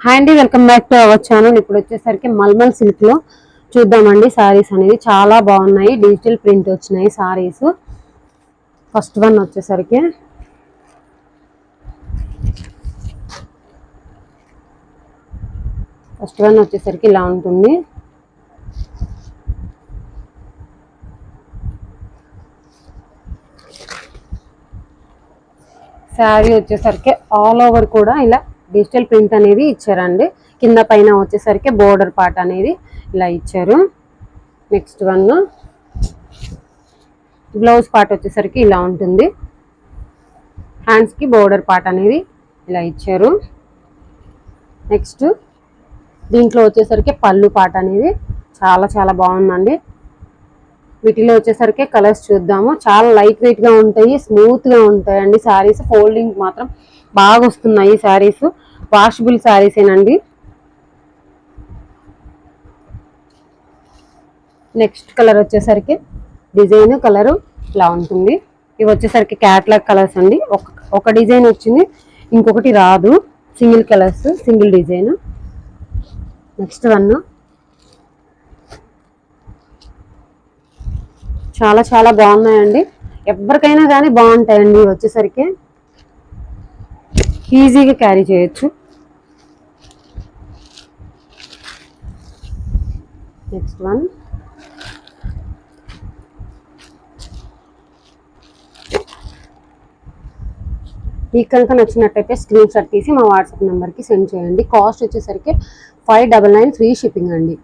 Hi అండి, welcome back to our channel. ఇప్పుడు వచ్చేసరికి మల్మల్ సిల్క్ లో చూద్దామండి. సారీస్ అనేది చాలా బాగున్నాయి. డిజిటల్ ప్రింట్ వచ్చినాయి సారీస్. ఫస్ట్ వన్ వచ్చేసరికి ఇలా ఉంటుంది. శారీ వచ్చేసరికి ఆల్ ఓవర్ కూడా ఇలా డిజిటల్ ప్రింట్ అనేది ఇచ్చారండి. కింద పైన వచ్చేసరికి బోర్డర్ పార్ట్ అనేది ఇలా ఇచ్చారు. నెక్స్ట్ వన్ బ్లౌజ్ పార్ట్ వచ్చేసరికి ఇలా ఉంటుంది. హ్యాండ్స్ కి బోర్డర్ పార్ట్ అనేది ఇలా ఇచ్చారు. నెక్స్ట్ దీంట్లో వచ్చేసరికి పళ్ళు పార్ట్ అనేది చాలా బాగుందండి. వీటిలో వచ్చేసరికి కలర్స్ చూద్దాము. చాలా లైట్ వెయిట్ గా ఉంటాయి, స్మూత్ గా ఉంటాయండి శారీస్. ఫోల్డింగ్ మాత్రం బాగా వస్తున్నాయి శారీస్. వాషబుల్ శారీస్ ఏనండి. నెక్స్ట్ కలర్ వచ్చేసరికి డిజైన్ కలర్ ఇలా ఉంటుంది. ఇవి వచ్చేసరికి క్యాట్లాగ్ కలర్స్ అండి. ఒక డిజైన్ వచ్చింది, ఇంకొకటి రాదు. Single colours, single design. Next one చాలా బాగున్నాయండి. ఎవరికైనా కానీ బాగుంటాయండి. వచ్చేసరికి ఈజీగా క్యారీ చేయొచ్చు. నెక్స్ట్ వన్ మీకు కనుక నచ్చినట్టయితే స్క్రీన్ షాట్ తీసి మా వాట్సాప్ నెంబర్కి సెండ్ చేయండి. కాస్ట్ వచ్చేసరికి 599 ఫ్రీ షిప్పింగ్ అండి.